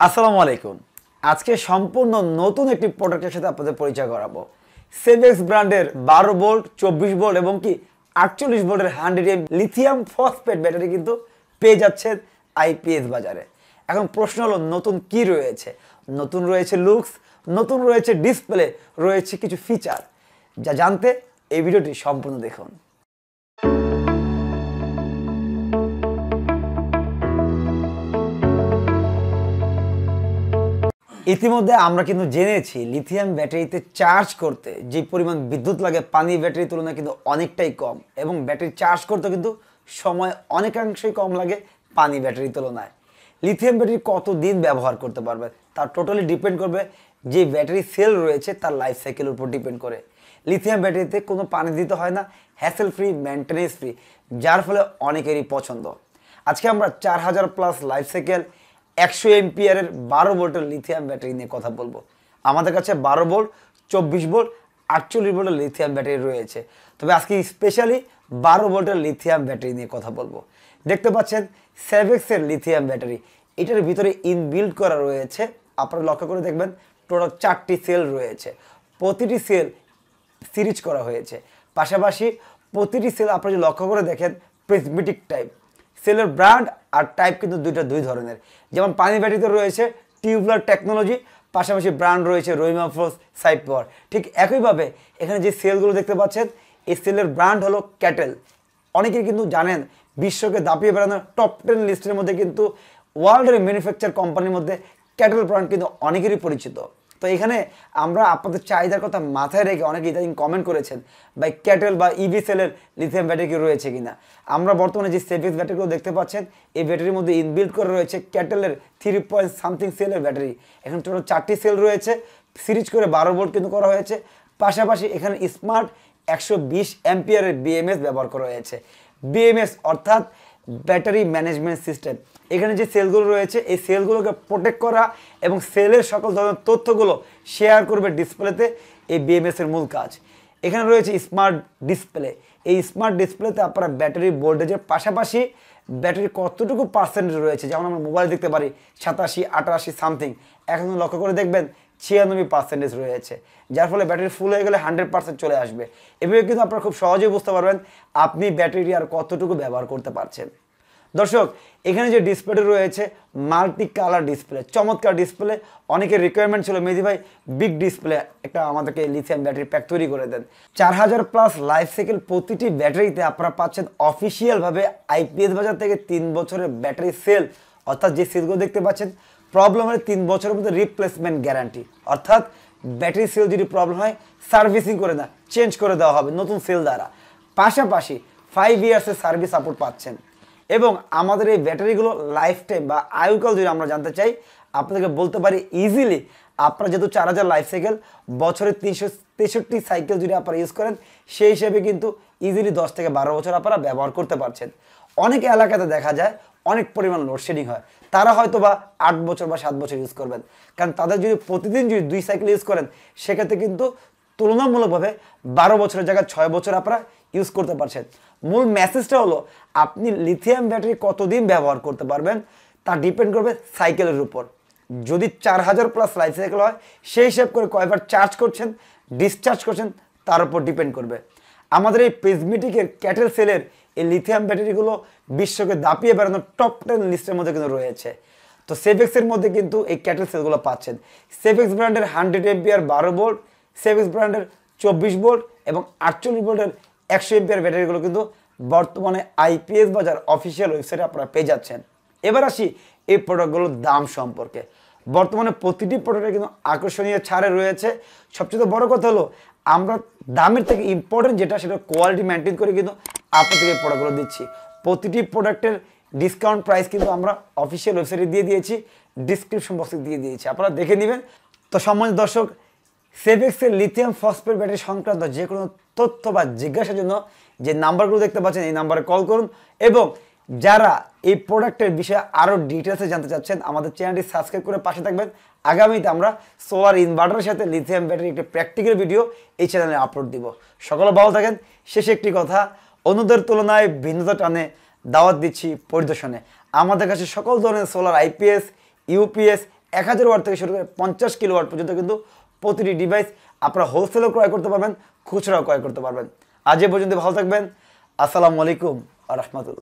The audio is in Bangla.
আসসালামু আলাইকুম। আজকে সম্পূর্ণ নতুন একটি প্রোডাক্টের সাথে আপনাদের পরিচয় করাবো। সেভেক্স ব্র্যান্ডের 12 ভোল্ট, 24 ভোল্ট এবং কি 48 ভোল্টের 100 এমএএইচ লিথিয়াম ফসফেট ব্যাটারি কিন্তু পেয়ে যাচ্ছেন আইপিএস বাজারে। এখন প্রশ্ন হলো নতুন কি রয়েছে? নতুন রয়েছে লুকস, নতুন রয়েছে ডিসপ্লে, রয়েছে কিছু ফিচার। যা জানতে এই ভিডিওটি সম্পূর্ণ দেখুন। ইতিমধ্যে আমরা কিন্তু জেনেছি লিথিয়াম ব্যাটারিতে চার্জ করতে যে পরিমাণ বিদ্যুৎ লাগে পানি ব্যাটারির তুলনায় কিন্তু অনেকটাই কম, এবং ব্যাটারি চার্জ করতে কিন্তু সময় অনেকাংশই কম লাগে পানি ব্যাটারির তুলনায়। লিথিয়াম ব্যাটারি কতদিন ব্যবহার করতে পারবে তার টোটালি ডিপেন্ড করবে যে ব্যাটারি সেল রয়েছে তার লাইফ সাইকেলের উপর ডিপেন্ড করে। লিথিয়াম ব্যাটারিতে কোনো পানি দিতে হয় না, হ্যাসেল ফ্রি, মেনটেনেন্স ফ্রি, যার ফলে অনেকেরই পছন্দ। আজকে আমরা 4000 প্লাস লাইফ সাইকেল 100 এমপিয়ারের 12 ভোল্টের লিথিয়াম ব্যাটারি নিয়ে কথা বলবো। আমাদের কাছে 12 ভোল্ট, 24 ভোল্ট, 48 ভোল্টের লিথিয়াম ব্যাটারি রয়েছে, তবে আজকে স্পেশালি 12 ভোল্টের লিথিয়াম ব্যাটারি নিয়ে কথা বলবো। দেখতে পাচ্ছেন সেভেক্সের লিথিয়াম ব্যাটারি, এটার ভিতরে ইনবিল্ড করা রয়েছে। আপনারা লক্ষ্য করে দেখবেন টোটাল 4টি সেল রয়েছে, প্রতিটি সেল সিরিজ করা হয়েছে। পাশাপাশি প্রতিটি সেল আপনারা যদি লক্ষ্য করে দেখেন প্রিজমেটিক টাইপ। সেলের ব্র্যান্ড আর টাইপ কিন্তু দুই ধরনের, যেমন পানি ব্যাটারিতে রয়েছে টিউবলার টেকনোলজি, পাশাপাশি ব্র্যান্ড রয়েছে রোইমাফোস সাইড পাওয়ার। ঠিক একইভাবে এখানে যে সেলগুলো দেখতে পাচ্ছেন এই সেলের ব্র্যান্ড হলো ক্যাটেল। অনেকেই কিন্তু জানেন বিশ্বকে দাপিয়ে বেড়ানোর টপ 10 লিস্টের মধ্যে কিন্তু ওয়ার্ল্ডের ম্যানুফ্যাকচার কোম্পানির মধ্যে ক্যাটেল ব্র্যান্ড কিন্তু অনেকেরই পরিচিত। তো এখানে আমরা আপনাদের চাহিদার কথা মাথায় রেখে অনেকে ইদানিং কমেন্ট করেছেন ভাই ক্যাটেল বা ইভি সেলের লিথিয়াম ব্যাটারি কি রয়েছে কিনা। আমরা বর্তমানে যে সেভেক্স ব্যাটারিগুলো দেখতে পাচ্ছেন এই ব্যাটারির মধ্যে ইনবিল্ড করে রয়েছে ক্যাটেলের 3 পয়েন্ট সামথিং সেলের ব্যাটারি। এখানে টোটাল 4টি সেল রয়েছে, সিরিজ করে 12 ভোল্ট কিন্তু করা হয়েছে। পাশাপাশি এখানে স্মার্ট 120 অ্যাম্পিয়ারের বিএমএস ব্যবহার করা হয়েছে। বিএমএস অর্থাৎ ব্যাটারি ম্যানেজমেন্ট সিস্টেম। এখানে যে সেলগুলো রয়েছে এই সেলগুলোকে প্রোটেক্ট করা এবং সেলের সকল ধরনের তথ্যগুলো শেয়ার করবে ডিসপ্লেতে, এই বিএমএস এর মূল কাজ। এখানে রয়েছে স্মার্ট ডিসপ্লে। এই স্মার্ট ডিসপ্লেতে আপনারা ব্যাটারি ভোল্টেজের পাশাপাশি ব্যাটারি কতটুকু পার্সেন্টেজ রয়েছে, যেমন আমরা মোবাইল দেখতে পারি 87, 88 সামথিং, এখন লক্ষ্য করে দেখবেন 96% রয়েছে, যার ফলে ব্যাটারি ফুল হয়ে গেলে 100% চলে আসবে। এভাবে কিন্তু আপনারা খুব সহজেই বুঝতে পারবেন আপনি ব্যাটারি আর কতটুকু ব্যবহার করতে পারছেন। দর্শক, এখানে যে ডিসপ্লেটি রয়েছে মাল্টি কালার ডিসপ্লে, চমৎকার ডিসপ্লে। অনেকের রিকোয়ারমেন্ট ছিল মেহেদী ভাই বিগ ডিসপ্লে একটা আমাদেরকে লিথিয়াম ব্যাটারি প্যাক তৈরি করে দেন। 4000 প্লাস লাইফ সাইকেল প্রতিটি ব্যাটারিতে আপনারা পাচ্ছেন অফিসিয়ালভাবে আইপিএস বাজার থেকে 3 বছরের ব্যাটারি সেল, অর্থাৎ যে সেলগুলো দেখতে পাচ্ছেন প্রবলেম হলে 3 বছরের মধ্যে রিপ্লেসমেন্ট গ্যারান্টি, অর্থাৎ ব্যাটারি সেল যদি প্রবলেম হয় সার্ভিসিং করে না চেঞ্জ করে দেওয়া হবে নতুন সেল দ্বারা। পাশাপাশি 5 ইয়ার্সের সার্ভিস সাপোর্ট পাচ্ছেন। এবং আমাদের এই ব্যাটারিগুলো লাইফ টাইম বা আয়ুকাল যদি আমরা জানতে চাই আপনাদেরকে বলতে পারি ইজিলি আপনারা যেহেতু 4000 লাইফ সাইকেল বছরে 363 সাইকেল যদি আপনারা ইউজ করেন সেই হিসেবে কিন্তু ইজিলি 10 থেকে 12 বছর আপনারা ব্যবহার করতে পারছেন। অনেক এলাকাতে দেখা যায় অনেক পরিমাণ লোডশেডিং হয়, তারা হয়তো বা 8 বছর বা 7 বছর ইউজ করবেন, কারণ তাদের যদি প্রতিদিন যদি 2 সাইকেল ইউজ করেন সেক্ষেত্রে কিন্তু তুলনামূলকভাবে 12 বছরের জায়গায় 6 বছর আপনারা ইউজ করতে পারছেন। মূল মেসেজটা হলো আপনি লিথিয়াম ব্যাটারি কতদিন ব্যবহার করতে পারবেন তা ডিপেন্ড করবে সাইকেলের উপর। যদি 4000 প্লাস লাইফ সাইকেল হয় সেই হিসাব করে কয়বার চার্জ করছেন ডিসচার্জ করছেন তার উপর ডিপেন্ড করবে। আমাদের এই প্রিজমেটিকের ক্যাটেল সেলের এই লিথিয়াম ব্যাটারিগুলো বিশ্বকে দাপিয়ে বেড়ানোর টপ 10 লিস্টের মধ্যে কিন্তু রয়েছে। তো সেভেক্সের মধ্যে কিন্তু এই ক্যাটেল সেলগুলো পাচ্ছেন। সেভেক্স ব্র্যান্ডের 100 এমপিয়ার 12 ভোল্ট, সেভেক্স ব্র্যান্ডের 24 ভোল্ট এবং 48 ভোল্টের 100 এমপিয়ার ব্যাটারিগুলো কিন্তু বর্তমানে আইপিএস বাজার অফিসিয়াল ওয়েবসাইটে আপনারা পেয়ে যাচ্ছেন। এবার আসি এই প্রোডাক্টগুলোর দাম সম্পর্কে। বর্তমানে প্রতিটি প্রোডাক্টে কিন্তু আকর্ষণীয় ছাড়ে রয়েছে। সবচেয়ে বড় কথা হলো আমরা দামের থেকে ইম্পর্টেন্ট যেটা সেটা কোয়ালিটি মেনটেন করে কিন্তু আপনাদেরকে এই প্রোডাক্টগুলো দিচ্ছি। প্রতিটি প্রোডাক্টের ডিসকাউন্ট প্রাইস কিন্তু আমরা অফিসিয়াল ওয়েবসাইটে দিয়ে দিয়েছি, ডিসক্রিপশন বক্সে দিয়ে দিয়েছি, আপনারা দেখে নেবেন। তো সম্মানিত দর্শক, সেভেক্সের লিথিয়াম ফসফেট ব্যাটারি সংক্রান্ত যে কোনো তথ্য বা জিজ্ঞাসার জন্য যে নাম্বারগুলো দেখতে পাচ্ছেন এই নাম্বারে কল করুন, এবং যারা এই প্রোডাক্টের বিষয়ে আরও ডিটেলসে জানতে চাচ্ছেন আমাদের চ্যানেলটি সাবস্ক্রাইব করে পাশে থাকবেন। আগামীতে আমরা সোলার ইনভার্টারের সাথে লিথিয়াম ব্যাটারি একটি প্র্যাকটিক্যাল ভিডিও এই চ্যানেলে আপলোড দিব। সকলে ভালো থাকেন। শেষে একটি কথা, অন্যদের তুলনায় ভিন্নতা টানে দাওয়াত দিচ্ছি পরিদর্শনে। আমাদের কাছে সকল ধরনের সোলার আইপিএস, ইউপিএস 1000 ওয়াট থেকে শুরু করে 50 কিলোওয়াট পর্যন্ত কিন্তু প্রতিটি ডিভাইস আপনারা হোলসেলও ক্রয় করতে পারবেন, খুচরাও ক্রয় করতে পারবেন। আজ এ পর্যন্ত ভালো থাকবেন। আসসালামু আলাইকুম ওয়া রাহমাতুল্লাহ।